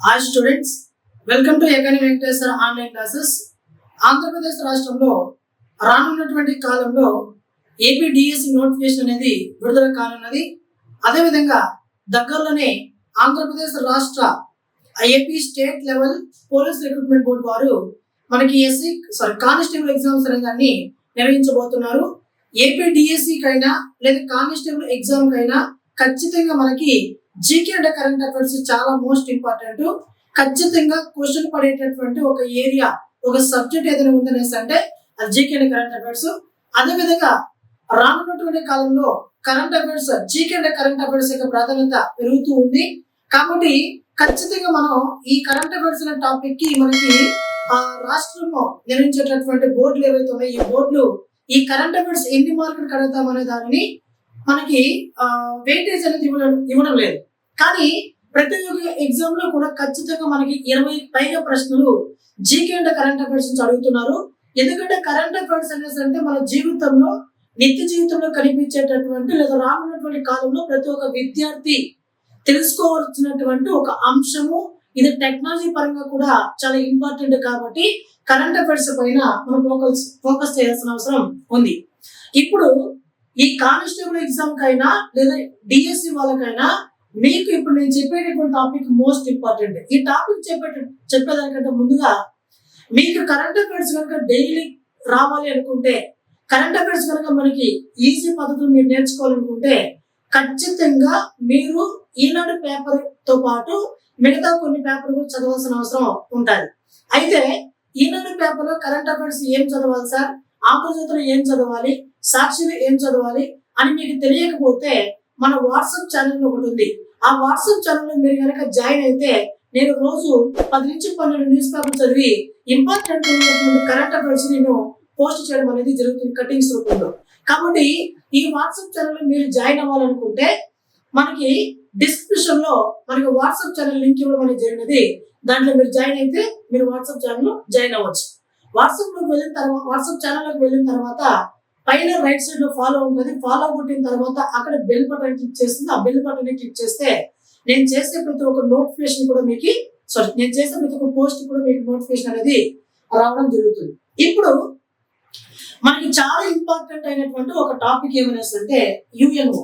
Hi students, welcome to ఏకని Venkateswara online classes. Andhra Pradesh రాష్ట్రంలో రానున్నటువంటి కాలంలో ఏపీ డిఎస్సి నోటిఫికేషన్ అనేది విడుదల కానున్నది. అదేవిధంగా దగ్గరలోనే ఆంధ్రప్రదేశ్ రాష్ట్ర AP state level police recruitment board వారు మనకి కానిస్టేబుల్ ఎగ్జామ్స్ అనే దాన్ని నిర్వహించబోతున్నారు. ఏపీ డిఎస్సి కైనా లేదా కానిస్టేబుల్ ఎగ్జామ్ కైనా ఖచ్చితంగా మనకి జీకే అంటే కరెంట్ అఫైర్స్ చాలా మోస్ట్ ఇంపార్టెంట్. ఖచ్చితంగా క్వశ్చన్ పడేటటువంటి ఒక ఏరియా, ఒక సబ్జెక్ట్ ఏదైనా ఉందనేసి అంటే అది జీకే అంటే కరెంట్ అఫైర్స్. అదేవిధంగా రానున్నటువంటి కాలంలో కరెంట్ అఫైర్స్, జీకే అంటే కరెంట్ అఫైర్స్ యొక్క ప్రాధాన్యత పెరుగుతూ ఉంది. కాబట్టి ఖచ్చితంగా మనం ఈ కరెంట్ అఫైర్స్ అనే టాపిక్ కి మనకి రాష్ట్రంలో నిర్వహించేటటువంటి బోర్డులు ఏవైతే ఉన్నాయో ఈ బోర్డులు ఈ కరెంట్ అఫైర్స్ ఎన్ని మార్కులు కడతామనే దానిని మనకి వెయిటేజ్ అనేది ఇవ్వడం లేదు. కానీ ప్రతి ఒక్క ఎగ్జామ్ లో కూడా ఖచ్చితంగా మనకి 20 పైగా ప్రశ్నలు జీకే అంటే కరెంట్ అఫైర్స్ నుంచి అడుగుతున్నారు. ఎందుకంటే కరెంట్ అఫైర్స్ అనేసి అంటే మన జీవితంలో నిత్య జీవితంలో కనిపించేటటువంటి లేదా రానున్నటువంటి కాలంలో ప్రతి ఒక్క విద్యార్థి తెలుసుకోవాల్సినటువంటి ఒక అంశము. ఇది టెక్నాలజీ పరంగా కూడా చాలా ఇంపార్టెంట్ కాబట్టి కరెంట్ అఫైర్స్ పైన మనం ఫోకస్ చేయాల్సిన అవసరం ఉంది. ఇప్పుడు ఈ కానిస్టేబుల్ ఎగ్జామ్ కైనా లేదా డిఎస్సి వాళ్ళకైనా మీకు ఇప్పుడు నేను చెప్పేటటువంటి టాపిక్ మోస్ట్ ఇంపార్టెంట్. ఈ టాపిక్ చెప్పేదానికంటే ముందుగా మీకు కరెంట్ అఫైర్స్ కనుక డైలీ రావాలి అనుకుంటే, కరెంట్ అఫైర్స్ కనుక మనకి ఈజీ పద్ధతులు మీరు నేర్చుకోవాలనుకుంటే ఖచ్చితంగా మీరు ఈనాడు పేపర్ తో పాటు మిగతా కొన్ని పేపర్ కూడా చదవాల్సిన అవసరం ఉంటుంది. అయితే ఈనాడు పేపర్ లో కరెంట్ అఫైర్స్ ఏం చదవాలి సార్, ఆంధ్రజ్యోతిలో ఏం చదవాలి, సాక్షిలో ఏం చదవాలి అని మీకు తెలియకపోతే మన వాట్సాప్ ఛానల్ ఒకటి ఉంది. ఆ వాట్సాప్ ఛానల్లో మీరు కనుక జాయిన్ అయితే నేను రోజు 10 నుంచి 12 న్యూస్ పేపర్ చదివి ఇంపార్టెంట్ కరెంట్ అఫైర్స్ నేను పోస్ట్ చేయడం అనేది జరుగుతుంది కటింగ్స్ రూపంలో. కాబట్టి ఈ వాట్సాప్ ఛానల్లో మీరు జాయిన్ అవ్వాలనుకుంటే మనకి డిస్క్రిప్షన్ లో మనకి వాట్సాప్ ఛానల్ లింక్ ఇవ్వడం అనేది జరిగినది. దాంట్లో మీరు జాయిన్ అయితే మీరు వాట్సాప్ ఛానల్ జాయిన్ అవ్వచ్చు. వాట్సాప్ ఛానల్లోకి వెళ్ళిన తర్వాత పైన రైట్ సైడ్ లో ఫాలో ఉంటుంది. ఫాలో కొట్టిన తర్వాత అక్కడ బెల్ బటన్ క్లిక్ చేస్తుంది. ఆ బెల్ బటన్ క్లిక్ చేస్తే నేను చేసే ప్రతి ఒక్క నోటిఫికేషన్ కూడా నేను చేసే ప్రతి ఒక్క పోస్ట్ కూడా మీకు నోటిఫికేషన్ అనేది రావడం జరుగుతుంది. ఇప్పుడు మనకి చాలా ఇంపార్టెంట్ అయినటువంటి ఒక టాపిక్ ఏమనేసి యుఎన్ఓ,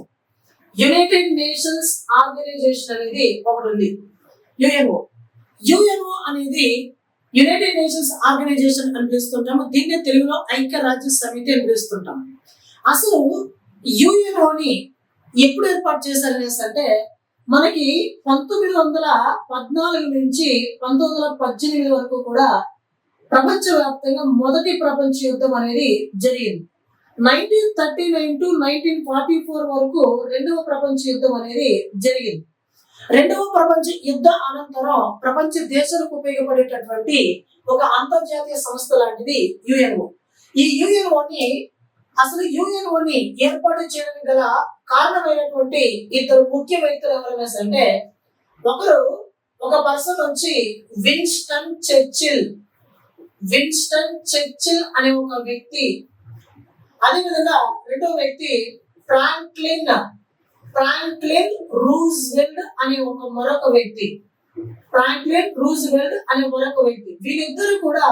యునైటెడ్ నేషన్స్ ఆర్గనైజేషన్ అనేది ఒకటి ఉంది. యుఎన్ఓ అనేది యునైటెడ్ నేషన్స్ ఆర్గనైజేషన్ అని పిలుస్తుంటాము. దీన్ని తెలుగులో ఐక్యరాజ్య సమితి అని పిలుస్తుంటాము. అసలు యుఎన్ఓని ఎప్పుడు ఏర్పాటు చేశారనేసి అంటే మనకి 1914 నుంచి 1918 వరకు కూడా ప్రపంచవ్యాప్తంగా మొదటి ప్రపంచ యుద్ధం అనేది జరిగింది. 1939 టు 1944 వరకు రెండవ ప్రపంచ యుద్ధం అనేది జరిగింది. రెండవ ప్రపంచ యుద్ధ అనంతరం ప్రపంచ దేశాలకు ఉపయోగపడేటటువంటి ఒక అంతర్జాతీయ సంస్థ లాంటిది యుఎన్ఓ. ఈ యుఎన్ఓని ఏర్పాటు చేయడానికి గల కారణమైనటువంటి ఇద్దరు ముఖ్య వ్యక్తులు ఎవరైనా అంటే ఒక పర్సన్ వచ్చి విన్స్టన్ చర్చిల్ అనే ఒక వ్యక్తి, అదేవిధంగా రెండో వ్యక్తి ఫ్రాంక్లిన్ రూజ్వెల్ట్ అనే మరొక వ్యక్తి. వీళ్ళిద్దరూ కూడా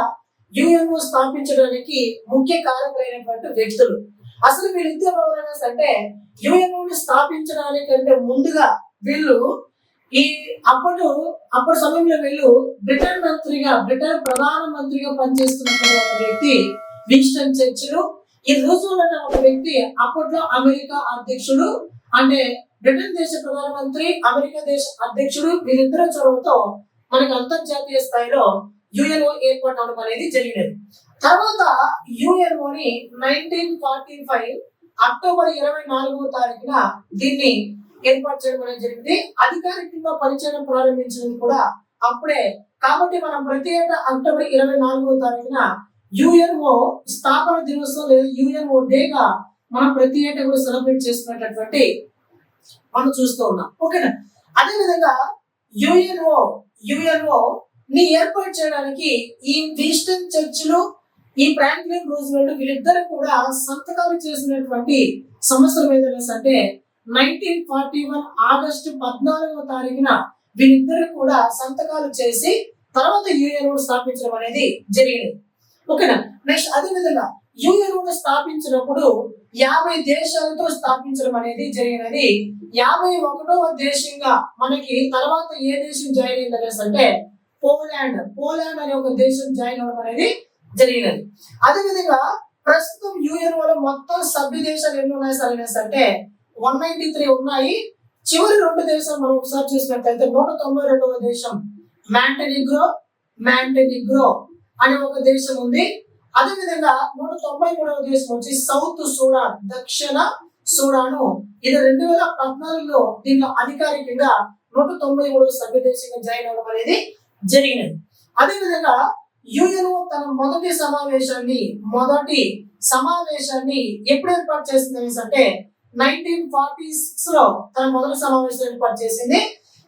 యుఎన్ఓ స్థాపించడానికి ముఖ్య కారకులైనటువంటి వ్యక్తులు. అసలు వీళ్ళిద్దరు ఎవరైనా అంటే యుఎన్ఓని స్థాపించడానికంటే ముందుగా వీళ్ళు అప్పటి సమయంలో వీళ్ళు బ్రిటన్ ప్రధానమంత్రిగా పనిచేస్తున్నటువంటి ఒక వ్యక్తి విన్స్టన్ చర్చిల్. ఈ రూజ్వెల్ట్ అనే ఒక వ్యక్తి అప్పట్లో అమెరికా అధ్యక్షుడు, అంటే బ్రిటన్ దేశ ప్రధానమంత్రి, అమెరికా దేశ అధ్యక్షుడు. వీరిద్దరు చొరవతో మనకి అంతర్జాతీయ స్థాయిలో యుఎన్ఓ ఏర్పాటు అవడం అనేది జరిగినది. తర్వాత యుఎన్ఓని 1945 అక్టోబర్ 24వ తారీఖున దీన్ని ఏర్పాటు చేయడం అనేది జరిగింది. అధికారికంగా పనిచేయడం ప్రారంభించడం కూడా అప్పుడే. కాబట్టి మనం ప్రతి ఏటా అక్టోబర్ 24వ తారీఖున యుఎన్ఓ స్థాపన దినోత్సవం లేదా యుఎన్ఓ డేగా మనం ప్రతి ఏటా కూడా సెలబ్రేట్ చేసుకునేటటువంటి మనం చూస్తూ ఉన్నాం. ఓకేనా? అదేవిధంగా యుఎన్ఓ ని ఏర్పాటు చేయడానికి ఈ విన్స్టన్ చర్చిల్, ఈ ఫ్రాంక్లిన్ రూజ్వెల్ట్ వీళ్ళిద్దరు కూడా సంతకాలు చేసినటువంటి సంవత్సరం ఏదైనా అంటే 1941 ఆగస్టు 14వ తారీఖున వీళ్ళిద్దరు కూడా సంతకాలు చేసి తర్వాత యుఎన్ఓ స్థాపించడం అనేది జరిగింది. ఓకేనా. నెక్స్ట్ అదే విధంగా యుఎన్ఓ స్థాపించినప్పుడు 50 దేశాలతో స్థాపించడం అనేది జరిగినది. 51వ దేశంగా మనకి తర్వాత ఏ దేశం జాయిన్ అయింది అనేసి అంటే పోలాండ్ అనే ఒక దేశం జాయిన్ అవ్వడం అనేది జరిగినది. అదే విధంగా ప్రస్తుతం యుఎన్ఓలో మొత్తం సభ్య దేశాలు ఎన్ని ఉన్నాయి సార్ అనేసి అంటే 193 ఉన్నాయి. చివరి 2 దేశాలు మనం ఒకసారి చూసినట్లయితే 192వ దేశం మాంటెనిగ్రో అనే ఒక దేశం ఉంది. అదే విధంగా 193వ దేశం వచ్చి సౌత్ సూడాన్, దక్షిణ సూడాను. ఇది 2014లో దీనిలో అధికారికంగా 193వ సభ్య దేశంగా జాయిన్ అవ్వడం అనేది జరిగినది. అదే విధంగా యుఎన్ఓ తన మొదటి సమావేశాన్ని ఎప్పుడు ఏర్పాటు చేసింది అంటే 1946లో తన మొదటి సమావేశం ఏర్పాటు చేసింది.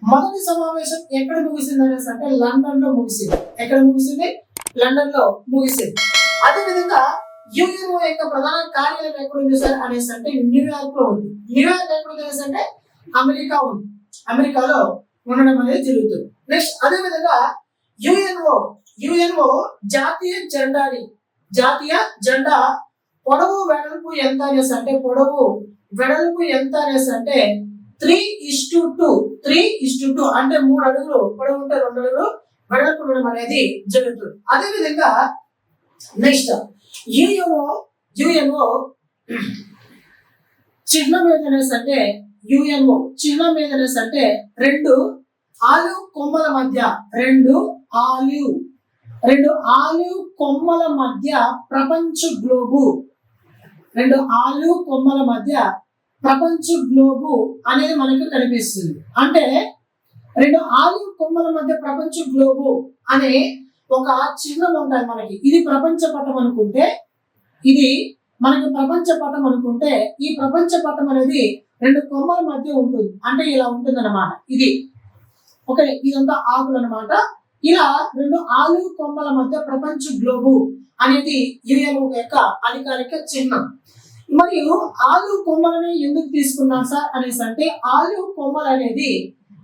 మొదటి సమావేశం ఎక్కడ ముగిసింది అనేసి అంటే లండన్ లో ముగిసింది. ఎక్కడ ముగిసింది? లండన్ లో ముగిసింది. అదే విధంగా యుఎన్ఓ యొక్క ప్రధాన కార్యాలయం ఎక్కడ ఉంది సార్ అనేసి అంటే న్యూయార్క్ లో ఉంది. న్యూయార్క్ ఎక్కడ ఉంది అనేసి అంటే అమెరికా ఉంది. అమెరికాలో ఉండడం అనేది జరుగుతుంది. నెక్స్ట్ అదే విధంగా యుఎన్ఓ జాతీయ జెండా పొడవు వెడల్పు ఎంత అనేసి అంటే 3:2 అంటే 3 అడుగులు పొడవు ఉంటే 2 అడుగులు వెడల్పు ఉండడం అనేది జరుగుతుంది. అదే విధంగా నెక్స్ట్ యుఎన్ఓ చిహ్నం ఏదనేసి అంటే రెండు ఆలివ్ కొమ్మల మధ్య ప్రపంచ గ్లోబు అనేది మనకు కనిపిస్తుంది. అంటే 2 ఆలివ్ కొమ్మల మధ్య ప్రపంచ గ్లోబు అనే ఒక చిహ్నం ఉంటుంది మనకి. ఇది ప్రపంచ పటం అనుకుంటే ఈ ప్రపంచ పటం అనేది 2 కొమ్మల మధ్య ఉంటుంది. అంటే ఇలా ఉంటుంది అన్నమాట. ఇది ఓకే, ఇదంతా ఆకులు అన్నమాట. ఇలా 2 ఆలివ్ కొమ్మల మధ్య ప్రపంచ గ్లోబు అనేది యుఎన్ఓ యొక్క అధికారిక చిహ్నం. మరియు ఆలివ్ కొమ్మలని ఎందుకు తీసుకున్నాం సార్ అనేసి అంటే ఆలివ్ కొమ్మలు అనేది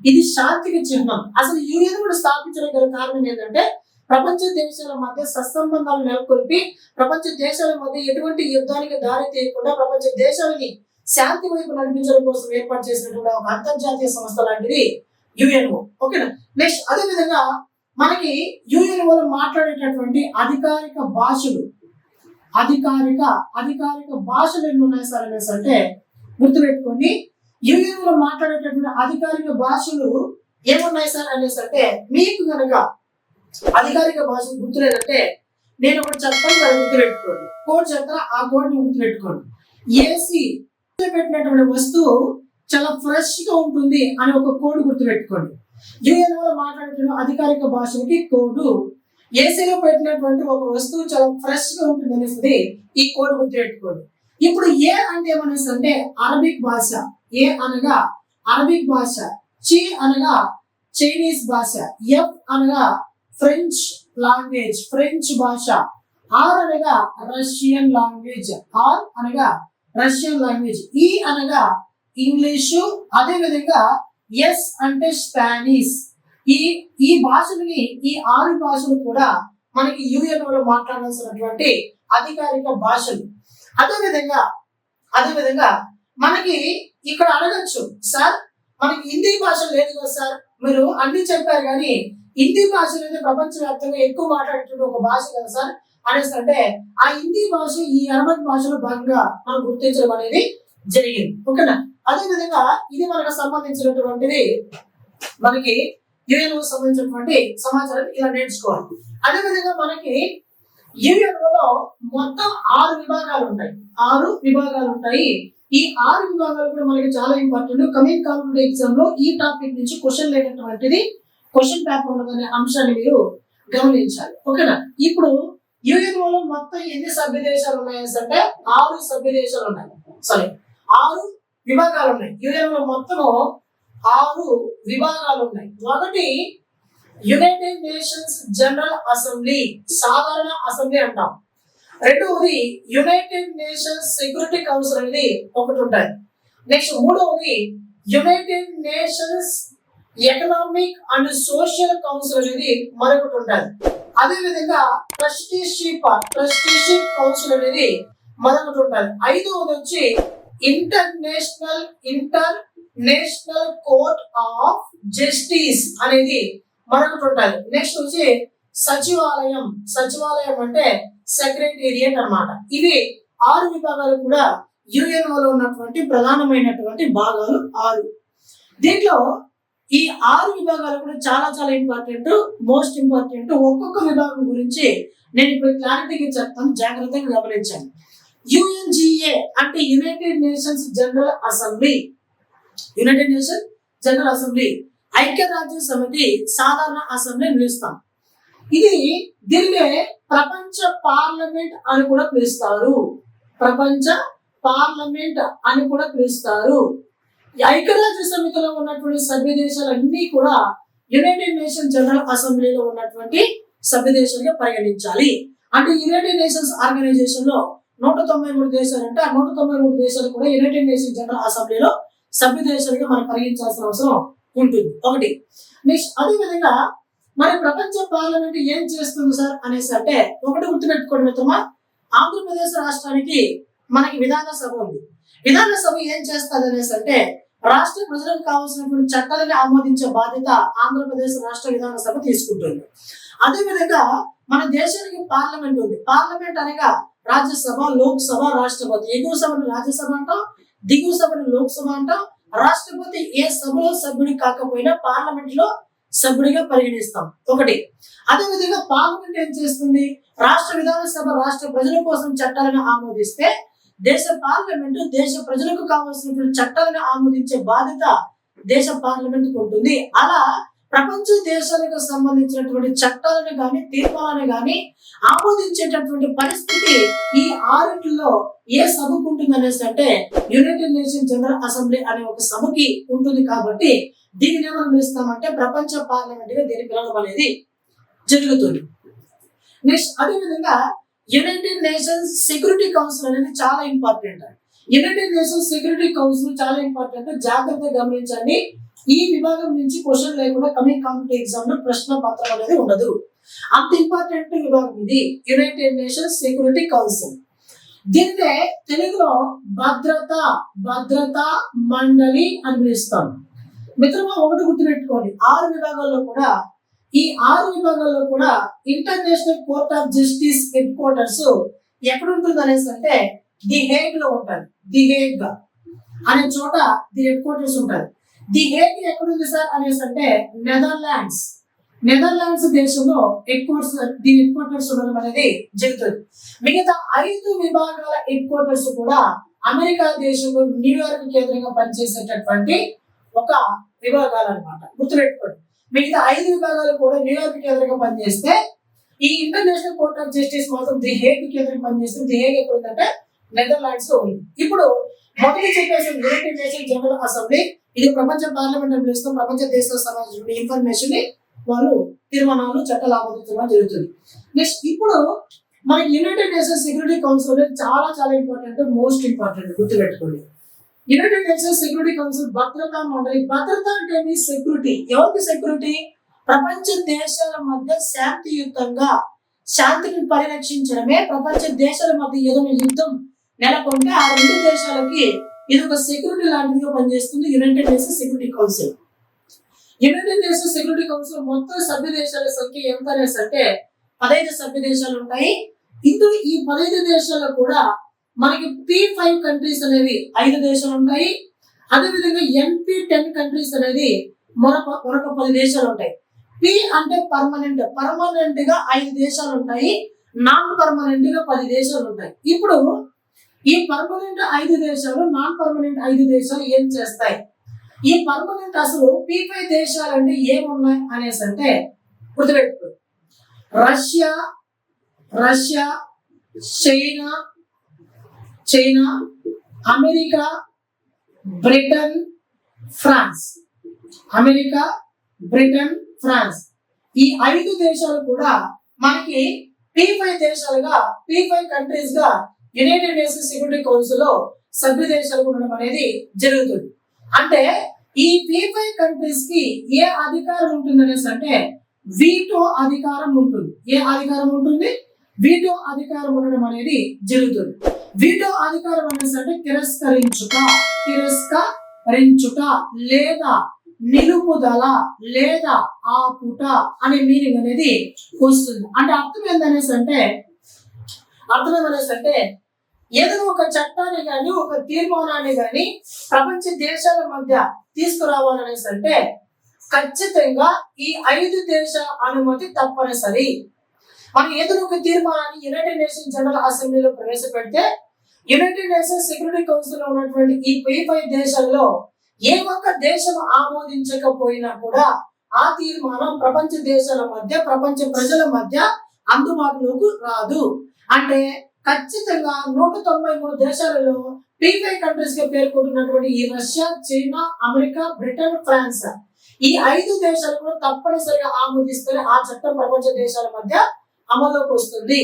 ఇది శాంతికి చిహ్నం. అసలు యుఎన్ఓ స్థాపించడం గల కారణం ఏంటంటే ప్రపంచ దేశాల మధ్య సత్సంబంధాలు నెలకొల్పి ప్రపంచ దేశాల మధ్య ఎటువంటి యుద్ధానికి దారి తీయకుండా ప్రపంచ దేశాలని శాంతి వైపు నడిపించడం కోసం ఏర్పాటు చేసినటువంటి ఒక అంతర్జాతీయ సంస్థ లాంటిది యుఎన్ఓ. ఓకేనా. నెక్స్ట్ అదే విధంగా మనకి యుఎన్ఓలో మాట్లాడేటటువంటి అధికారిక భాషలు ఎన్ని ఉన్నాయి సార్ అనేసి అంటే గుర్తుపెట్టుకోండి. యుఎన్ఓలో మాట్లాడేటటువంటి అధికారిక భాషలు ఏమున్నాయి సార్ అనేసి అంటే మీకు కనుక అధికారిక భాష గుర్తులేదంటే నేను ఒకటి చెప్తాను, దాన్ని గుర్తుపెట్టుకోండి. కోడ్ చెప్తా, ఆ కోడ్ ని గుర్తుపెట్టుకోండి. ఏసీ పెట్టినటువంటి వస్తువు చాలా ఫ్రెష్ గా ఉంటుంది అని ఒక కోడ్ గుర్తుపెట్టుకోండి. యుఎన్ఓలో మాట్లాడేటువంటి అధికారిక భాషలకి కోడ్. ఏసీలో పెట్టినటువంటి ఒక వస్తువు చాలా ఫ్రెష్ గా ఉంటుంది అనేసి ఈ కోడ్ గుర్తుపెట్టుకోండి. ఇప్పుడు ఏ అంటే ఏమనేసి అంటే అరబిక్ భాష. ఏ అనగా అరబిక్ భాష, చి అనగా చైనీస్ భాష, ఎఫ్ అనగా ఫ్రెంచ్ భాష, ఆర్ అనగా రష్యన్ లాంగ్వేజ్, ఈ అనగా ఇంగ్లీషు, అదే విధంగా ఎస్ అంటే స్పానిష్. ఈ భాషలని ఈ 6 భాషలు కూడా మనకి యుఎన్ఓలో మాట్లాడాల్సినటువంటి అధికారిక భాషలు. అదే విధంగా మనకి ఇక్కడ అడగచ్చు, సార్ మనకి హిందీ భాష లేదు కదా సార్, మీరు అన్ని చెప్పారు కానీ హిందీ భాష అనేది ప్రపంచవ్యాప్తంగా ఎక్కువ మాట్లాడేటువంటి ఒక భాష కదా సార్ అనేసి అంటే ఆ హిందీ భాష ఈ అరబిక్ భాషలో భాగంగా మనం గుర్తించడం అనేది జరిగింది. ఓకేనా. అదే విధంగా ఇది మనకు సంబంధించినటువంటిది మనకి యుఎన్ఓ సంబంధించినటువంటి సమాచారం ఇలా నేర్చుకోవాలి. అదే విధంగా మనకి యుఎన్ఓలో మొత్తం 6 విభాగాలు ఉంటాయి. ఈ 6 విభాగాలు కూడా మనకి చాలా ఇంపార్టెంట్. కమింగ్ కాంపిటేటివ్ ఎగ్జామ్ లో ఈ టాపిక్ నుంచి క్వశ్చన్ లేనటువంటిది క్వశ్చన్ పేపర్ ఉన్నదనే అంశాన్ని మీరు గమనించాలి. ఓకేనా. ఇప్పుడు యుఎన్ఓలో మొత్తం ఎన్ని సభ్య దేశాలు ఉన్నాయి అంటే 6 సభ్య దేశాలు ఉన్నాయి. 6 విభాగాలు ఉన్నాయి. యుఎన్ఓలో మొత్తం 6 విభాగాలు ఉన్నాయి. ఒకటి యునైటెడ్ నేషన్స్ జనరల్ అసెంబ్లీ, సాధారణ అసెంబ్లీ అంటాం. రెండవది యునైటెడ్ నేషన్స్ సెక్యూరిటీ కౌన్సిల్ అనేది ఒకటి ఉంటుంది. నెక్స్ట్ మూడవది United Nations Economic and Social council అనేది మరొకటి ఉంటుంది. అదే విధంగా ట్రస్టీషిప్ కౌన్సిల్ అనేది మరొకటి ఉంటుంది. ఐదవది వచ్చి ఇంటర్నేషనల్ కోర్ట్ ఆఫ్ జస్టిస్ అనేది మరొకటి ఉంటుంది. నెక్స్ట్ వచ్చి సచివాలయం అంటే సెక్రటేరియట్ అన్నమాట. ఇవి 6 విభాగాలు కూడా యుఎన్ఓలో ఉన్నటువంటి ప్రధానమైనటువంటి భాగాలు 6. దీంట్లో ఈ 6 విభాగాలు కూడా చాలా చాలా ఇంపార్టెంట్, మోస్ట్ ఇంపార్టెంట్. ఒక్కొక్క విభాగం గురించి నేను ఇప్పుడు క్లారిటీగా చెప్తాను, జాగ్రత్తగా గమనించండి. యుఎన్జిఏ అంటే యునైటెడ్ నేషన్స్ జనరల్ అసెంబ్లీ, ఐక్యరాజ్య సమితి సాధారణ అసెంబ్లీ పిలుస్తాం. దీనినే ప్రపంచ పార్లమెంట్ అని కూడా పిలుస్తారు. ఐక్యరాజ్య సమితిలో ఉన్నటువంటి సభ్య దేశాలన్నీ కూడా యునైటెడ్ నేషన్ జనరల్ అసెంబ్లీలో ఉన్నటువంటి సభ్య దేశాలుగా పరిగణించాలి. అంటే యునైటెడ్ నేషన్స్ ఆర్గనైజేషన్ లో 193 దేశాలు అంటే ఆ 193 దేశాలు కూడా యునైటెడ్ నేషన్ జనరల్ అసెంబ్లీలో సభ్య దేశాలుగా మనం పరిగణించాల్సిన అవసరం ఉంటుంది. ఒకటి. నెక్స్ట్ అదే విధంగా మరి ప్రపంచ పార్లమెంట్ ఏం చేస్తుంది సార్ అనేసి అంటే, ఒకటి గుర్తుపెట్టుకోండి మిత్రమా, ఆంధ్రప్రదేశ్ రాష్ట్రానికి మనకి విధాన సభ ఉంది. విధాన సభ ఏం చేస్తుంది అనేసి అంటే, రాష్ట్ర ప్రజలకు కావాల్సినటువంటి చట్టాలను ఆమోదించే బాధ్యత ఆంధ్రప్రదేశ్ రాష్ట్ర విధాన సభ తీసుకుంటుంది. అదే విధంగా మన దేశానికి పార్లమెంట్ ఉంది. పార్లమెంట్ అనగా రాజ్యసభ, లోక్సభ, రాష్ట్రపతి. ఎగువ సభను రాజ్యసభ అంటాం, దిగువ సభను లోక్సభ అంటాం. రాష్ట్రపతి ఏ సభలో సభ్యుడి కాకపోయినా పార్లమెంట్ లో సభ్యుడిగా పరిగణిస్తాం. ఒకటి. అదే విధంగా పార్లమెంట్ ఏం చేస్తుంది, రాష్ట్ర విధాన సభ రాష్ట్ర ప్రజల కోసం చట్టాలను ఆమోదిస్తే దేశ పార్లమెంటు దేశ ప్రజలకు కావాల్సినటువంటి చట్టాలను ఆమోదించే బాధ్యత దేశ పార్లమెంట్ ఉంటుంది. అలా ప్రపంచ దేశాలకు సంబంధించినటువంటి చట్టాలను గాని తీర్మానాలను గాని ఆమోదించేటటువంటి పరిస్థితి ఈ 6లో ఏ సభకు ఉంటుంది అనేసి అంటే యునైటెడ్ నేషన్ జనరల్ అసెంబ్లీ అనే ఒక సభకి ఉంటుంది. కాబట్టి దీనిని ఏమని పిలుస్తామంటే ప్రపంచ పార్లమెంట్ గా దీన్ని పిలవడం అనేది జరుగుతుంది. నెక్స్ట్ అదే విధంగా యునైటెడ్ నేషన్స్ సెక్యూరిటీ కౌన్సిల్ అనేది చాలా important. United Nations Security council చాలా ఇంపార్టెంట్, జాగ్రత్తగా గమనించండి. ఈ విభాగం నుంచి క్వశ్చన్ లేకుండా కమింగ్ కాంపిటేటివ్ ఎగ్జామ్ లో ప్రశ్న పత్రం అనేది ఉండదు. అంత ఇంపార్టెంట్ విభాగం ఇది యునైటెడ్ నేషన్స్ సెక్యూరిటీ కౌన్సిల్. దీన్నే తెలుగులో భద్రతా మండలి అని పిలుస్తాం. మిత్రమా ఒకటి గుర్తుపెట్టుకోండి, 6 విభాగాల్లో కూడా international Court of Justice headquarters ఎక్కడ ఉంటుంది అనేసి అంటే ది హేగ్ లో ఉంటుంది. ది హేగ్ అనే చోట ది హెడ్ క్వార్టర్స్ ఉంటుంది. ది హేగ్ ఎక్కడ ఉంది సార్ అనేసి అంటే నెదర్లాండ్స్ దేశంలో హెడ్ క్వార్టర్స్ ఉండడం అనేది జరుగుతుంది. మిగతా 5 విభాగాల హెడ్ క్వార్టర్స్ కూడా అమెరికా దేశంలో న్యూయార్క్ కేంద్రంగా పనిచేసేటటువంటి ఒక విభాగాలు అన్నమాట. గుర్తుపెట్టుకోండి, మిగతా 5 విభాగాలు కూడా న్యూయార్క్ కేంద్రంగా పనిచేస్తే ఈ ఇంటర్నేషనల్ కోర్ట్ ఆఫ్ జస్టిస్ మాత్రం ది హేగ్ కేంద్రంగా పనిచేస్తుంది. ది హేగ్ ఎక్కడ ఉందంటే నెదర్లాండ్స్ లో ఉంది. ఇప్పుడు మొదటి చెప్పేసి యునైటెడ్ నేషన్ జనరల్ అసెంబ్లీ, ఇది ప్రపంచ పార్లమెంట్ అని పిలుస్తాం. ప్రపంచ దేశాలకు సంబంధించిన ఇన్ఫర్మేషన్ ని వాళ్ళు తీర్మానాలు చట్టాలు ఆమోదించడం జరుగుతుంది. నెక్స్ట్ ఇప్పుడు మన యునైటెడ్ నేషన్స్ సెక్యూరిటీ కౌన్సిల్ అనేది చాలా చాలా ఇంపార్టెంట్, మోస్ట్ ఇంపార్టెంట్. గుర్తుపెట్టుకోండి, యునైటెడ్ నేషన్స్ సెక్యూరిటీ కౌన్సిల్ భద్రతా మండలి. భద్రత అంటే సెక్యూరిటీ. ఎవరికి సెక్యూరిటీ? ప్రపంచ దేశాల మధ్య శాంతియుతంగా శాంతిని పరిరక్షించడమే. ప్రపంచ దేశాల మధ్య ఏదైనా యుద్ధం నెలకొంటే ఆ 2 దేశాలకి ఇది ఒక సెక్యూరిటీ లాంటిదిగా పనిచేస్తుంది United Nations Security council. United Nations Security council మొత్తం సభ్య దేశాల సంఖ్య ఎంత అనేసి అంటే 15 సభ్య దేశాలు ఉంటాయి. ఇందులో ఈ 15 దేశాల్లో కూడా మనకి P5 కంట్రీస్ అనేవి 5 దేశాలు ఉంటాయి. అదేవిధంగా NP10 కంట్రీస్ అనేది మరొక 10 దేశాలు ఉంటాయి. P అంటే పర్మనెంట్ గా 5 దేశాలు ఉంటాయి, నాన్ పర్మనెంట్ గా 10 దేశాలు ఉంటాయి. ఇప్పుడు ఈ పర్మనెంట్ 5 దేశాలు, నాన్ పర్మనెంట్ 5 దేశాలు ఏం చేస్తాయి? ఈ పర్మనెంట్ అసలు P5 దేశాలు అంటే ఏమున్నాయి అనేసి అంటే గుర్తుపెట్టుకో, Russia, China, America, Britain, France. ఈ 5 దేశాలు కూడా మనకి P5 దేశాలుగా, P5 కంట్రీస్ గా యునైటెడ్ నేషన్స్ సెక్యూరిటీ కౌన్సిల్ లో సభ్య దేశాలు ఉండడం అనేది జరుగుతుంది. అంటే ఈ P5 కంట్రీస్ కి ఏ అధికారం ఉంటుంది అనేసి అంటే వీటో అధికారం ఉంటుంది. ఏ అధికారం ఉంటుంది? వీటో అధికారం ఉండడం అనేది జరుగుతుంది. వీటో అధికారం అనేసి అంటే తిరస్కరించుట లేదా నిలుపుదల లేదా ఆపుట అనే మీనింగ్ అనేది వస్తుంది. అంటే అర్థం ఏందనేసి అంటే ఏదైనా ఒక చట్టాన్ని కానీ ఒక తీర్మానాన్ని కానీ ప్రపంచ దేశాల మధ్య తీసుకురావాలనేసి అంటే ఖచ్చితంగా ఈ 5 దేశాల అనుమతి తప్పనిసరి. మనం ఏదైనా ఒక తీర్మానాన్ని యునైటెడ్ నేషన్స్ జనరల్ అసెంబ్లీలో ప్రవేశపెడితే యునైటెడ్ నేషన్స్ సెక్యూరిటీ కౌన్సిల్ లో ఉన్నటువంటి ఈ P5 దేశాల్లో ఏ ఒక్క దేశం ఆమోదించకపోయినా కూడా ఆ తీర్మానం ప్రపంచ దేశాల మధ్య ప్రపంచ ప్రజల మధ్య అందుబాటులోకి రాదు. అంటే ఖచ్చితంగా 193 దేశాలలో P5 కంట్రీస్ గా పేర్కొంటున్నటువంటి ఈ Russia, China, America, Britain, France ఈ 5 దేశాలు కూడా తప్పనిసరిగా ఆమోదిస్తేనే ఆ చట్టం ప్రపంచ దేశాల మధ్య అమలులోకి వస్తుంది.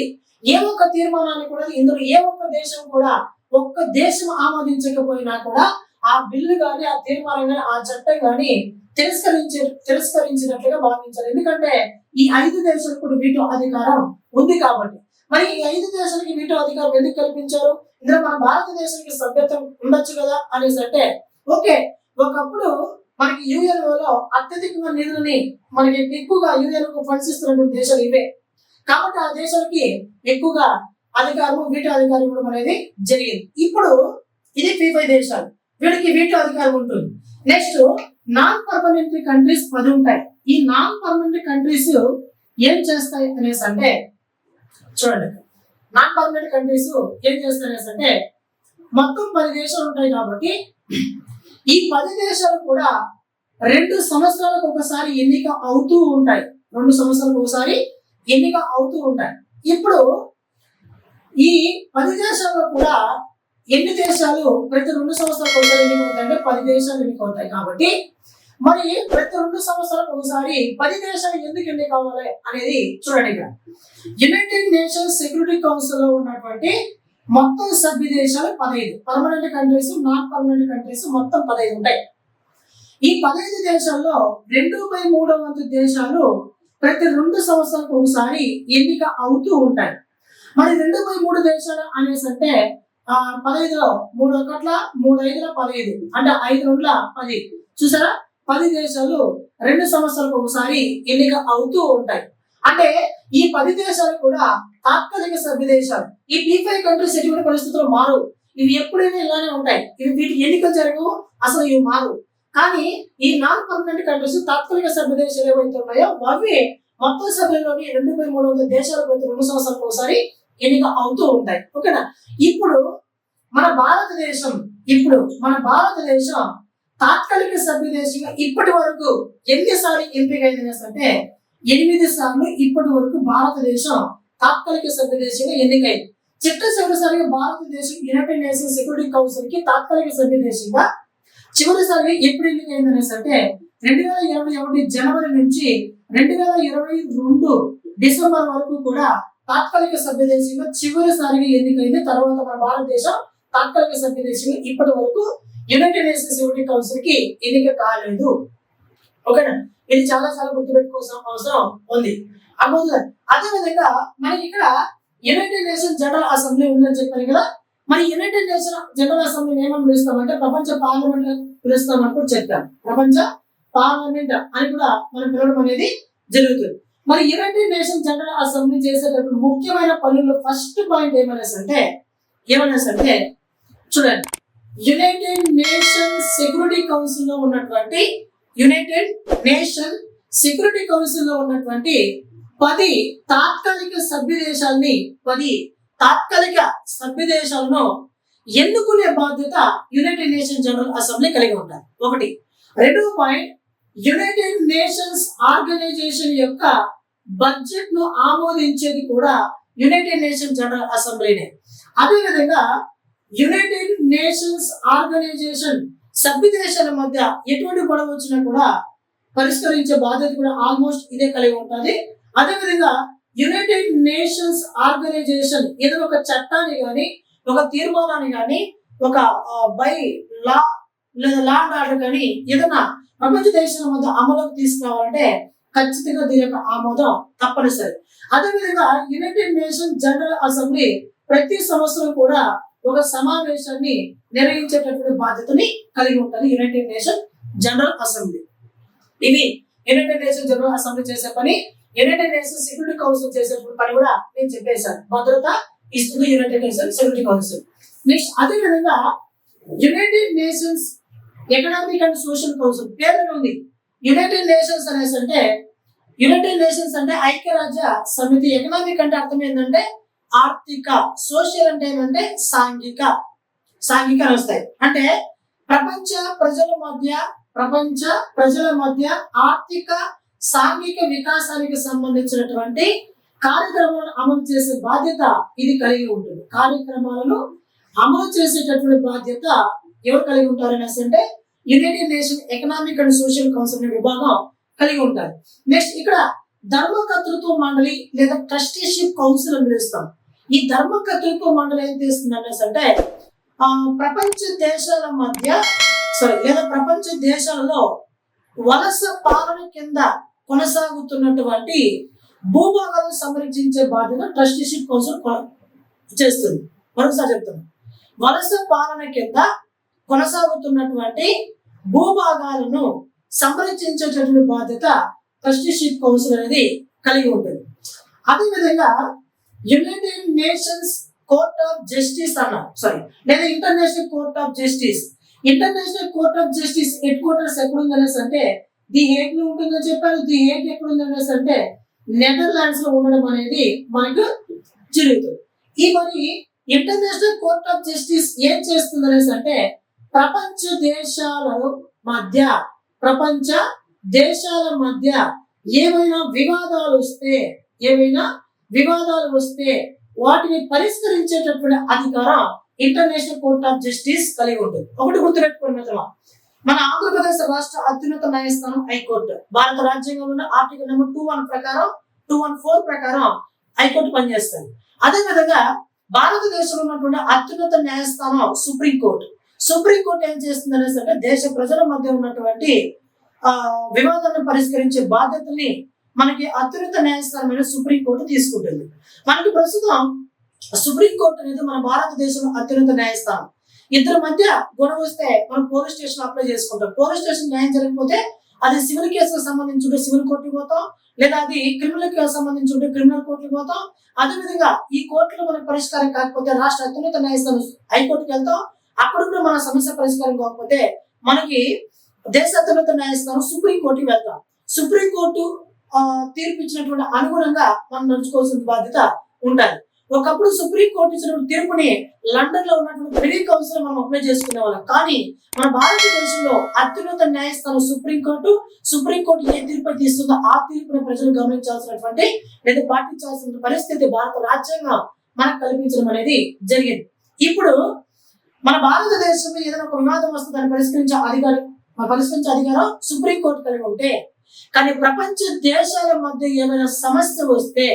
ఏ ఒక్క తీర్మానాన్ని కూడా ఇందులో ఏ ఒక్క దేశం కూడా ఒక్క దేశం ఆమోదించకపోయినా కూడా ఆ బిల్లు గాని ఆ తీర్మానం గాని ఆ చట్టం గాని తిరస్కరించినట్లుగా భావించాలి. ఎందుకంటే ఈ 5 దేశాలకు కూడా వీటో అధికారం ఉంది కాబట్టి. మరి ఈ 5 దేశాలకి వీటో అధికారం ఎందుకు కల్పించారు? ఇందులో మన భారతదేశానికి సభ్యత్వం ఉండొచ్చు కదా అనేసి అంటే ఓకే, ఒకప్పుడు మనకి యుఎన్ఓలో అత్యధికంగా నిధులని మనకి ఎక్కువగా యుఎన్ఓ ఫండ్స్ ఇస్తున్నటువంటి దేశాలు ఇవే కాబట్టి ఆ దేశాలకి ఎక్కువగా అధికారం వీటో అధికారం ఇవ్వడం అనేది జరిగింది. ఇప్పుడు ఇది P5 దేశాలు, వీటికి వీటో అధికారం ఉంటుంది. నెక్స్ట్ నాన్ పర్మనెంట్ కంట్రీస్ 10 ఉంటాయి. ఈ నాన్ పర్మనెంట్ కంట్రీస్ ఏం చేస్తాయి అనేసి అంటే చూడండి, నాన్ పర్మనెంట్ కంట్రీస్ ఏం చేస్తాయి అనేసి అంటే మొత్తం 10 దేశాలు ఉంటాయి కాబట్టి ఈ 10 దేశాలు కూడా 2 సంవత్సరాలకు ఒకసారి ఎన్నిక అవుతూ ఉంటాయి. 2 సంవత్సరాలకు ఒకసారి ఎన్నిక అవుతూ ఉంటాయి. ఇప్పుడు ఈ 10 దేశాల్లో కూడా ఎన్ని దేశాలు ప్రతి 2 సంవత్సరాలకు ఒకసారి ఎన్నిక అవుతాయి అంటే 10 దేశాలు ఎన్నిక అవుతాయి కాబట్టి మరి ప్రతి 2 సంవత్సరాలకు ఒకసారి 10 దేశాలు ఎందుకు ఎన్నిక అవ్వాలి అనేది చూడండి. ఇక్కడ యునైటెడ్ నేషన్స్ సెక్యూరిటీ కౌన్సిల్ లో ఉన్నటువంటి మొత్తం సభ్య దేశాలు 15, permanent countries non permanent countries మొత్తం 15 ఉంటాయి. ఈ 15 దేశాల్లో 2/3 దేశాలు ప్రతి 2 సంవత్సరాలకు ఒకసారి ఎన్నిక అవుతూ ఉంటాయి. మరి 2/3 దేశాలు అనేసి అంటే 15లో 3 ఒకట్ల 3 5ల 15 అంటే 5 2ల 10 చూసారా, 10 దేశాలు 2 సంవత్సరాలకు ఒకసారి ఎన్నిక అవుతూ ఉంటాయి. అంటే ఈ 10 దేశాలు కూడా తాత్కాలిక సభ్య దేశాలు. ఈ P5 కంట్రీస్ ఎటువంటి పరిస్థితుల్లో మారు, ఇవి ఎప్పుడైనా ఇలానే ఉంటాయి. ఇవి వీటి ఎన్నికలు జరగవు, అసలు ఇవి మారు. కానీ ఈ నాన్ పర్మనెంట్ కంట్రీస్ తాత్కాలిక సభ్య దేశాలు ఏవైతే ఉన్నాయో అవి మొత్తం సభ్యుల్లోని 2/3 దేశాలు ప్రతి 2 సంవత్సరాలకు ఒకసారి ఎన్నిక అవుతూ ఉంటాయి. ఓకేనా? ఇప్పుడు మన భారతదేశం తాత్కాలిక సభ్య దేశంగా ఇప్పటి వరకు ఎన్నిసార్లు ఎంపిక అయింది అంటే 8 సార్లు ఇప్పటి వరకు భారతదేశం తాత్కాలిక సభ్య దేశంగా ఎన్నికైంది. చివరిసారిగా భారతదేశం యునైటెడ్ నేషన్స్ సెక్యూరిటీ కౌన్సిల్ కి తాత్కాలిక సభ్య దేశంగా చివరిసారిగా ఎప్పుడు ఎన్నికైంది అనేసి అంటే 2021 జనవరి నుంచి 2022 డిసెంబర్ వరకు కూడా తాత్కాలిక సభ్య దేశంగా చివరిసారిగా ఎన్నికైంది. తర్వాత మన భారతదేశం తాత్కాలిక సభ్య దేశంగా ఇప్పటి వరకు యునైటెడ్ నేషన్స్ సెక్యూరిటీ కౌన్సిల్ కి ఎన్నిక కాలేదు. ఓకేనా? ఇది చాలా గుర్తుపెట్టుకోవాల్సిన అవసరం ఉంది. అదే విధంగా మనకి ఇక్కడ యునైటెడ్ నేషన్స్ జనరల్ అసెంబ్లీ ఉందని చెప్పాను కదా. మరి యునైటెడ్ నేషన్ జనరల్ అసెంబ్లీ ఏమని పిలుస్తామంటే ప్రపంచ పార్లమెంట్ పిలుస్తామని కూడా చెప్పాం. ప్రపంచ పార్లమెంట్ అని కూడా మనం పిలవడం అనేది జరుగుతుంది. మరి యునైటెడ్ నేషన్ జనరల్ అసెంబ్లీ చేసేటప్పుడు ముఖ్యమైన పనులు ఫస్ట్ పాయింట్ ఏమనేసంటే చూడండి, యునైటెడ్ నేషన్ సెక్యూరిటీ కౌన్సిల్ లో ఉన్నటువంటి 10 తాత్కాలిక సభ్య దేశాలను ఎన్నుకునే బాధ్యత యునైటెడ్ నేషన్ జనరల్ అసెంబ్లీ కలిగి ఉంటారు. 1. 2 పాయింట్, యునైటెడ్ నేషన్స్ ఆర్గనైజేషన్ యొక్క బడ్జెట్ ను ఆమోదించేది కూడా యునైటెడ్ నేషన్ జనరల్ అసెంబ్లీనే. అదేవిధంగా యునైటెడ్ నేషన్స్ ఆర్గనైజేషన్ సభ్య దేశాల మధ్య ఎటువంటి గొడవ వచ్చినా కూడా పరిష్కరించే బాధ్యత కూడా ఆల్మోస్ట్ ఇదే కలిగి ఉంటుంది. అదేవిధంగా యునైటెడ్ నేషన్స్ ఆర్గనైజేషన్ ఏదైనా ఒక చట్టాన్ని కానీ ఒక తీర్మానాన్ని కానీ ఒక బై లా లేదా లా అండ్ ఆర్డర్ కానీ ఏదైనా ప్రపంచ దేశాల మధ్య అమలుకు తీసుకురావాలంటే ఖచ్చితంగా దీని యొక్క ఆమోదం తప్పనిసరి. అదేవిధంగా యునైటెడ్ నేషన్ జనరల్ అసెంబ్లీ ప్రతి సంవత్సరం కూడా ఒక సమావేశాన్ని నిర్వహించేటటువంటి బాధ్యతని కలిగి ఉంటుంది యునైటెడ్ నేషన్ జనరల్ అసెంబ్లీ. ఇవి యునైటెడ్ నేషన్ జనరల్ అసెంబ్లీ చేసే పని. యునైటెడ్ నేషన్ సెక్యూరిటీ కౌన్సిల్ చేసే పని కూడా నేను చెప్పేశాను. భద్రత ఇస్తుంది United Nation Security Council. Next అదేవిధంగా United Nations Economic and Social Council పేరు ఉంది. యునైటెడ్ నేషన్స్ అనేసి అంటే యునైటెడ్ నేషన్స్ అంటే ఐక్యరాజ్య సమితి. ఎకనామిక్ అంటే అర్థం ఏంటంటే ఆర్థిక, సోషల్ అంటే ఏంటంటే సాంఘిక అని వస్తాయి. అంటే ప్రపంచ ప్రజల మధ్య ఆర్థిక సాంఘిక వికాసానికి సంబంధించినటువంటి కార్యక్రమాలను అమలు చేసే బాధ్యత ఇది కలిగి ఉంటుంది. కార్యక్రమాలను అమలు చేసేటటువంటి బాధ్యత ఎవరు కలిగి ఉంటారు అనేసి అంటే United nation economic and Social council విభాగం కలిగి ఉంటారు. నెక్స్ట్ ఇక్కడ ధర్మకర్తృత్వ మండలి లేదా ట్రస్టీషిప్ కౌన్సిల్ అని పిలుస్తాం. ఈ ధర్మకర్తృత్వ మండలి ఏం చేస్తుంది అనేసి అంటే ప్రపంచ దేశాలలో వలస పాలన కింద కొనసాగుతున్నటువంటి భూభాగాలను సంరక్షించే బాధ్యత ట్రస్టీషిప్ కౌన్సిల్ చేస్తుంది. మరొకసారి చెప్తాను, వలస పాలన కింద కొనసాగుతున్నటువంటి భూభాగాలను సంరక్షించేటటువంటి బాధ్యత ట్రస్టీషిప్ కౌన్సిల్ అనేది కలిగి ఉంటుంది. అదేవిధంగా United Nations Court of Justice లేదా International Court of Justice. International Court of Justice headquarters ఎక్కడ ఉంది అనేసి అంటే ది హేగ్ లో ఉంటుందని చెప్పారు. ది హేగ్ ఎక్కడ ఉంది అనేసి అంటే నెదర్లాండ్స్ లో ఉండడం అనేది మనకు జరుగుతుంది. ఈ మరి ఇంటర్నేషనల్ కోర్ట్ ఆఫ్ జస్టిస్ ఏం చేస్తుంది అనేసి అంటే ప్రపంచ దేశాల మధ్య ఏమైనా వివాదాలు వస్తే వాటిని పరిష్కరించేటటువంటి అధికారం ఇంటర్నేషనల్ కోర్ట్ ఆఫ్ జస్టిస్ కలిగి ఉంటుంది. ఒకటి గుర్తుపెట్టుకోండి మిత్రమా, మన ఆంధ్రప్రదేశ్ రాష్ట్ర అత్యున్నత న్యాయస్థానం హైకోర్టు. భారత రాజ్యాంగంలో ఆర్టికల్ నెంబర్ 214 ప్రకారం హైకోర్టు పనిచేస్తుంది. అదేవిధంగా భారతదేశంలో ఉన్నటువంటి అత్యున్నత న్యాయస్థానం సుప్రీంకోర్టు. సుప్రీంకోర్టు ఏం చేస్తుంది అనేసి అంటే దేశ ప్రజల మధ్య ఉన్నటువంటి వివాదాలను పరిష్కరించే బాధ్యతని మనకి అత్యున్నత న్యాయస్థానమైన సుప్రీంకోర్టు తీసుకుంటుంది. మనకి ప్రస్తుతం సుప్రీంకోర్టు అనేది మన భారతదేశంలో అత్యున్నత న్యాయస్థానం. ఇద్దరి మధ్య గొడవ వస్తే మనం పోలీస్ స్టేషన్ అప్లై చేసుకుంటాం. పోలీస్ స్టేషన్ న్యాయం జరగకపోతే అది సివిల్ కేసుకు సంబంధించి ఉంటే సివిల్ కోర్టుకి పోతాం, లేదా అది క్రిమినల్ కేసు సంబంధించి ఉంటే క్రిమినల్ కోర్టుకి పోతాం. అదేవిధంగా ఈ కోర్టులో మనకు పరిష్కారం కాకపోతే రాష్ట్ర అత్యున్నత న్యాయస్థానం హైకోర్టుకి వెళ్తాం. అక్కడ కూడా మన సమస్య పరిష్కారం కాకపోతే మనకి దేశ అత్యున్నత న్యాయస్థానం సుప్రీంకోర్టుకి వెళ్తాం. సుప్రీంకోర్టు తీర్పు ఇచ్చినటువంటి అనుగుణంగా మనం నడుచుకోవాల్సిన బాధ్యత ఉంటుంది. ఒకప్పుడు సుప్రీంకోర్టు ఇచ్చినటువంటి తీర్పుని లండన్ లో ఉన్నటువంటి ప్రివీ కౌన్సిల్ మనం అప్లై చేసుకునే వాళ్ళం. కానీ మన భారతదేశంలో అత్యున్నత న్యాయస్థానం సుప్రీంకోర్టు ఏ తీర్పు తీస్తుందో ఆ తీర్పుని ప్రజలు గమనించాల్సినటువంటి లేదా పాటించాల్సిన పరిస్థితి భారత రాజ్యాంగం మనకు కల్పించడం అనేది జరిగింది. ఇప్పుడు మన భారతదేశంలో ఏదైనా ఒక వివాదం వస్తే దాన్ని పరిష్కరించే అధికారం సుప్రీంకోర్టు కలిగి ఉంటే, కానీ ప్రపంచ దేశాల మధ్య ఏమైనా సమస్య వస్తే,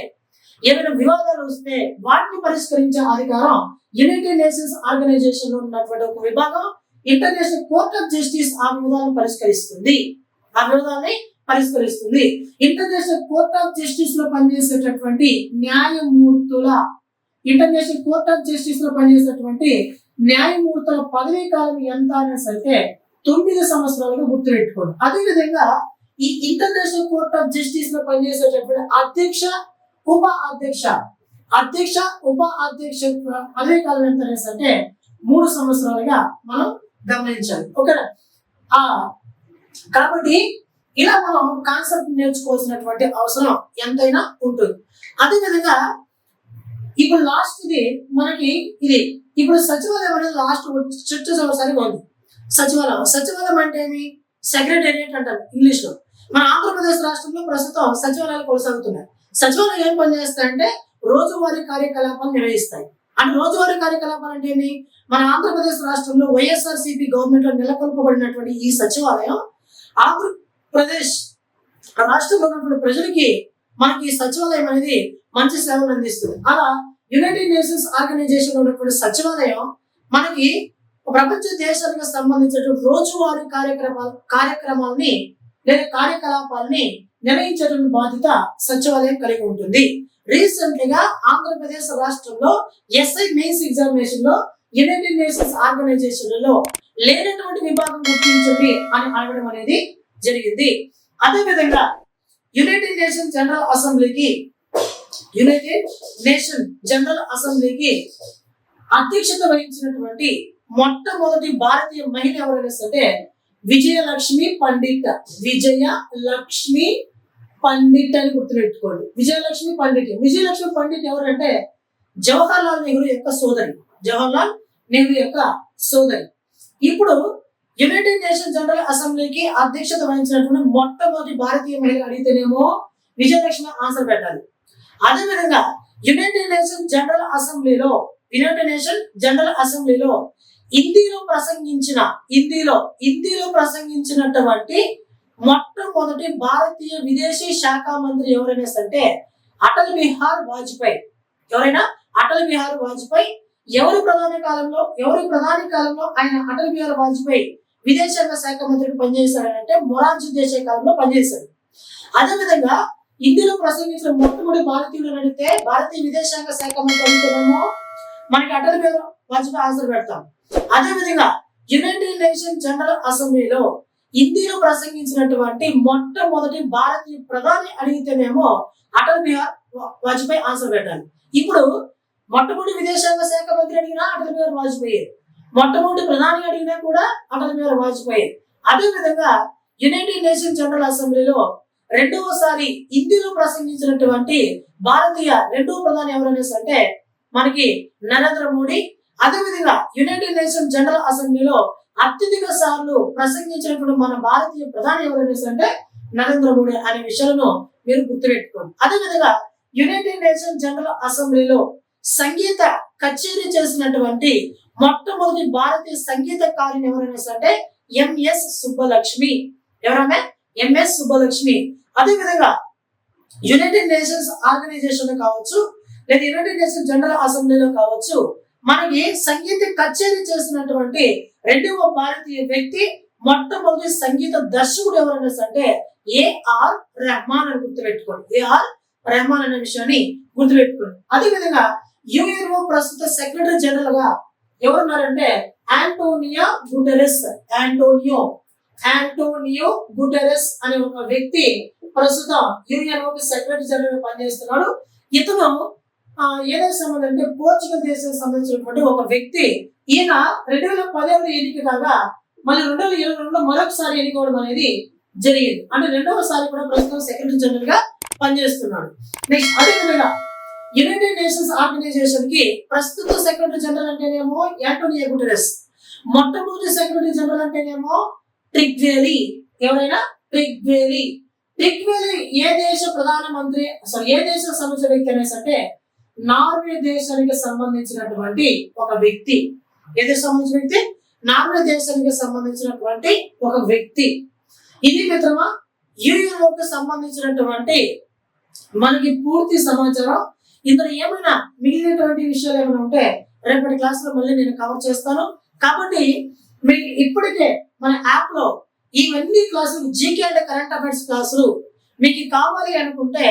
ఏమైనా వివాదాలు వస్తే వాటిని పరిష్కరించే అధికారం యునైటెడ్ నేషన్స్ ఆర్గనైజేషన్ లో ఉన్నటువంటి ఒక విభాగం ఇంటర్నేషనల్ కోర్ట్ ఆఫ్ జస్టిస్ ఆ వివాదాన్ని పరిష్కరిస్తుంది. ఇంటర్నేషనల్ కోర్ట్ ఆఫ్ జస్టిస్ లో పనిచేసేటటువంటి ఇంటర్నేషనల్ కోర్ట్ ఆఫ్ జస్టిస్ లో పనిచేసేటువంటి న్యాయమూర్తుల పదవీ కాలం ఎంత అనేసి అంటే 9 సంవత్సరాలుగా గుర్తుపెట్టుకోండి. అదేవిధంగా ఈ ఇంటర్నేషనల్ కోర్ట్ ఆఫ్ జస్టిస్ లో పనిచేసేటటువంటి అధ్యక్ష ఉప అధ్యక్ష పదవీ కాలం ఎంత అనేసి అంటే 3 సంవత్సరాలుగా మనం గమనించాలి. ఓకేనా? కాబట్టి ఇలా మనం కాన్సెప్ట్ నేర్చుకోవాల్సినటువంటి అవసరం ఎంతైనా ఉంటుంది. అదేవిధంగా ఇప్పుడు లాస్ట్ ఇది మనకి ఇప్పుడు సచివాలయం అనేది లాస్ట్ చివరిసారి ఉంది. సచివాలయం అంటే ఏమి? సెక్రటేరియట్ అంటారు ఇంగ్లీష్ లో. మన ఆంధ్రప్రదేశ్ రాష్ట్రంలో ప్రస్తుతం సచివాలయాలు కొనసాగుతున్నాయి. సచివాలయం ఏం పనిచేస్తాయంటే రోజువారీ కార్యకలాపాలు నిర్వహిస్తాయి. అంటే రోజువారీ కార్యకలాపాలు అంటే ఏమి? మన ఆంధ్రప్రదేశ్ రాష్ట్రంలో వైఎస్ఆర్సీపీ గవర్నమెంట్ లో నెలకొల్పబడినటువంటి ఈ సచివాలయం ఆంధ్రప్రదేశ్ రాష్ట్రంలో ఉన్నటువంటి ప్రజలకి మనకి ఈ సచివాలయం అనేది మంచి సేవలు అందిస్తుంది. అలా యునైటెడ్ నేషన్స్ ఆర్గనైజేషన్ లో ఉన్నటువంటి సచివాలయం మనకి ప్రపంచ దేశాలకు సంబంధించిన రోజువారీ కార్యక్రమాలని లేదా కార్యకలాపాలని నిర్వహించేటువంటి బాధ్యత సచివాలయం కలిగి ఉంటుంది. రీసెంట్ గా ఆంధ్రప్రదేశ్ రాష్ట్రంలో ఎస్ఐ మెయిన్స్ ఎగ్జామినేషన్ లో యునైటెడ్ నేషన్స్ ఆర్గనైజేషన్ లో లేనటువంటి విభాగం గుర్తించండి అని అడగడం అనేది జరిగింది. అదే విధంగా యునైటెడ్ నేషన్ జనరల్ అసెంబ్లీకి అధ్యక్షత వహించినటువంటి మొట్టమొదటి భారతీయ మహిళ ఎవరైనా అంటే విజయలక్ష్మి పండిట్ అని గుర్తుపెట్టుకోండి. విజయలక్ష్మి పండిట్ ఎవరంటే జవహర్లాల్ నెహ్రూ యొక్క సోదరి. ఇప్పుడు యునైటెడ్ నేషన్ జనరల్ అసెంబ్లీకి అధ్యక్షత వహించినటువంటి మొట్టమొదటి భారతీయ మహిళ అడిగితేనేమో విజయలక్ష్మి ఆన్సర్ పెట్టాలి. అదేవిధంగా యునైటెడ్ నేషన్ జనరల్ అసెంబ్లీలో హిందీలో ప్రసంగించినటువంటి మొట్టమొదటి భారతీయ విదేశీ శాఖ మంత్రి ఎవరైనా అంటే అటల్ బిహారీ వాజ్పేయి. ఎవరి ప్రధాని కాలంలో ఆయన అటల్ బిహారీ వాజ్పేయి విదేశాంగ శాఖ మంత్రికి పనిచేశాడంటే మొరార్జీ దేశాయ్ కాలంలో పనిచేశాడు. అదేవిధంగా హిందీలో ప్రసంగించిన మొట్టమొదటి భారతీయుడు అడిగితే భారతీయ విదేశాంగ శాఖ మంత్రి అడిగితేనేమో మనకి అటల్ బిహారీ వాజ్పేయి ఆన్సర్ పెడతాం. అదేవిధంగా యునైటెడ్ నేషన్ జనరల్ అసెంబ్లీలో హిందీలో ప్రసంగించినటువంటి మొట్టమొదటి భారతీయ ప్రధాని అడిగితేనేమో అటల్ బిహారీ వాజ్పేయి ఆన్సర్ పెట్టాలి. ఇప్పుడు మొట్టమొదటి విదేశాంగ శాఖ మంత్రి అడిగినా అటల్ బిహారీ వాజ్పేయి, మొట్టమొదటి ప్రధాని అడిగినా కూడా అటల్ బిహారీ వాజ్పేయి. అదే విధంగా యునైటెడ్ నేషన్ జనరల్ అసెంబ్లీలో రెండవసారి హిందీలో ప్రసంగించినటువంటి భారతీయ రెండవ ప్రధాని ఎవరైనా అంటే మనకి నరేంద్ర మోడీ. అదే విధంగా యునైటెడ్ నేషన్ జనరల్ అసెంబ్లీలో అత్యధిక సార్లు ప్రసంగించినటువంటి మన భారతీయ ప్రధాని ఎవరైనా అంటే నరేంద్ర మోడీ అనే విషయాలను మీరు గుర్తుపెట్టుకోండి. అదే విధంగా యునైటెడ్ నేషన్ జనరల్ అసెంబ్లీలో సంగీత కచేరీ చేసినటువంటి మొట్టమొదటి భారతీయ సంగీతకారిణి ఎవరైనా అంటే ఎంఎస్ సుబ్బలక్ష్మి. అదే విధంగా యునైటెడ్ నేషన్స్ ఆర్గనైజేషన్ కావచ్చు లేదా యునైటెడ్ నేషన్ జనరల్ అసెంబ్లీలో కావచ్చు మనకి సంగీత కచేరీ చేసినటువంటి రెండవ భారతీయ వ్యక్తి మొట్టమొదటి సంగీత దర్శకుడు ఎవరైనా అంటే ఏఆర్ రెహమాన్ అని గుర్తుపెట్టుకోండి. ఏఆర్ రెహమాన్ అనే విషయాన్ని గుర్తుపెట్టుకోండి. అదే విధంగా యుఎన్ఓ ప్రస్తుత సెక్రటరీ జనరల్ గా ఎవరున్నారంటే ఆంటోనియో గుటెరెస్ అనే ఒక వ్యక్తి ప్రస్తుతం యుఎన్ఓకి సెక్రటరీ జనరల్ పనిచేస్తున్నాడు. ఇతను ఏ దేశం అంటే పోర్చుగల్ దేశానికి సంబంధించినటువంటి ఒక వ్యక్తి. ఈయన 2017 ఎన్నిక కాగా మళ్ళీ 2022లో మరొకసారి ఎన్నికవడం అనేది జరిగింది. అంటే రెండవసారి కూడా ప్రస్తుతం సెక్రటరీ జనరల్ గా పనిచేస్తున్నాడు. నెక్స్ట్ అదే విధంగా యునైటెడ్ నేషన్స్ ఆర్గనైజేషన్ కి ప్రస్తుత సెక్రటరీ జనరల్ అంటేనేమో యాంటోనియో గుటెరెస్, మొట్టమొదటి సెక్రటరీ జనరల్ అంటేనేమో ట్రిగ్వేలి. ఏ దేశ ప్రధానమంత్రి ఏ దేశ సంబంధించిన వ్యక్తి అనేసి అంటే నార్వే దేశానికి సంబంధించినటువంటి ఒక వ్యక్తి. ఏ దేశం సంబంధించిన వ్యక్తి? నార్వే దేశానికి సంబంధించినటువంటి ఒక వ్యక్తి. ఇది మిత్రమా యుఎన్ఓకి సంబంధించినటువంటి మనకి పూర్తి సమాచారం. ఇందులో ఏమైనా మిగిలినటువంటి విషయాలు ఏమైనా ఉంటే రేపటి క్లాస్ లో మళ్ళీ నేను కవర్ చేస్తాను. కాబట్టి మీకు ఇప్పటికే మన యాప్ లో ఇవన్నీ క్లాసులు జీకే అండ్ కరెంట్ అఫైర్స్ క్లాసులు మీకు కావాలి అనుకుంటే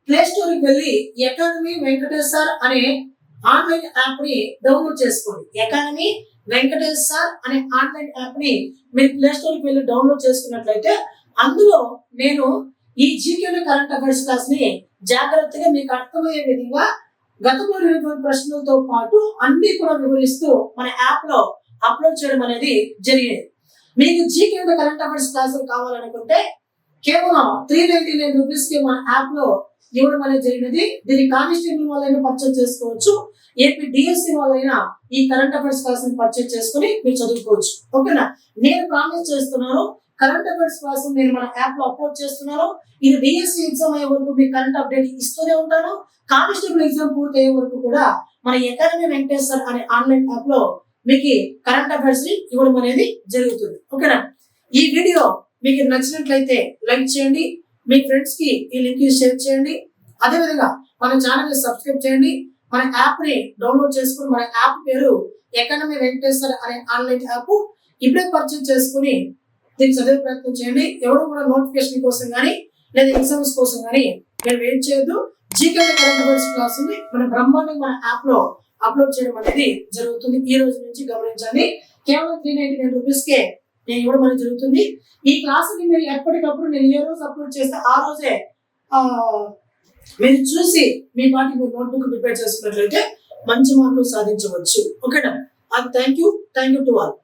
ప్లే స్టోర్ కి వెళ్ళి ఎకానమీ వెంకటేష్ సార్ అనే ఆన్లైన్ యాప్ ని డౌన్లోడ్ చేసుకోండి. ఎకానమీ వెంకటేష్ సార్ అనే ఆన్లైన్ యాప్ ని మీరు ప్లే స్టోర్ కి వెళ్ళి డౌన్లోడ్ చేసుకున్నట్లయితే అందులో నేను ఈ జీకే కరెంట్ అఫైర్స్ క్లాస్ ని జాగ్రత్తగా మీకు అర్థమయ్యే విధంగా గతంలో ఉన్నటువంటి ప్రశ్నలతో పాటు అన్ని కూడా వివరిస్తూ మన యాప్ లో అప్లోడ్ చేయడం అనేది జరిగింది. మీకు జీకే కరెంట్ అఫైర్స్ క్లాసులు కావాలనుకుంటే కేవలం 399 రూపీస్ కి మన యాప్ లో ఇవ్వడం అనేది జరిగినది. దీన్ని కానిస్టేబుల్ వాళ్ళైనా పర్చేజ్ చేసుకోవచ్చు, ఏపీ డిఎస్సి వాళ్ళైనా ఈ కరెంట్ అఫైర్స్ క్లాస్ ని పర్చేజ్ చేసుకుని మీరు చదువుకోవచ్చు. ఓకేనా? నేను ప్రామిస్ చేస్తున్నాను కరెంట్ అఫైర్స్ క్లాస్ నేను మన యాప్ లో అప్లోడ్ చేస్తున్నాను. ఇది డిఎస్సి ఎగ్జామ్ అయ్యే వరకు మీకు కరెంట్ అప్డేట్ ఇస్తూనే ఉంటాను. కానిస్టేబుల్ ఎగ్జామ్ పూర్తి అయ్యే వరకు కూడా మన ఎకానమీ వెంకటేష్ సార్ అనే ఆన్లైన్ యాప్ లో మీకు కరెంట్ అఫైర్స్ ని ఇవ్వడం అనేది జరుగుతుంది. ఓకేనా? ఈ వీడియో మీకు నచ్చినట్లయితే లైక్ చేయండి, మీ ఫ్రెండ్స్ కి ఈ లింక్ షేర్ చేయండి. అదేవిధంగా మన ఛానల్ ని సబ్స్క్రైబ్ చేయండి. మన యాప్ ని డౌన్లోడ్ చేసుకుని మన యాప్ పేరు ఎకానమీ వెంకటేశ్వర అనే ఆన్లైన్ యాప్ ఇప్పుడే పర్చేజ్ చేసుకుని దీన్ని చదివే ప్రయత్నం చేయండి. ఎవరు కూడా నోటిఫికేషన్ కోసం కానీ లేదా ఎగ్జామ్స్ కోసం కానీ మీరు వెయిట్ చేయొద్దు. జీకే కరెంట్ అఫైర్స్ క్లాస్ ని మన బ్రహ్మాండంగా మన యాప్ లో అప్లోడ్ చేయడం అనేది జరుగుతుంది. ఈ రోజు నుంచి గమనించండి, కేవలం 399 రూపీస్ కే నేను ఇవ్వడం అనేది జరుగుతుంది. ఈ క్లాస్ ని మీరు ఎప్పటికప్పుడు నేను ఏ రోజు అప్లోడ్ చేస్తే ఆ రోజే మీరు చూసి మీ పాటికి మీరు నోట్బుక్ ప్రిపేర్ చేసుకున్నట్లయితే మంచి మార్కులు సాధించవచ్చు. ఓకేనా? Thank you to all.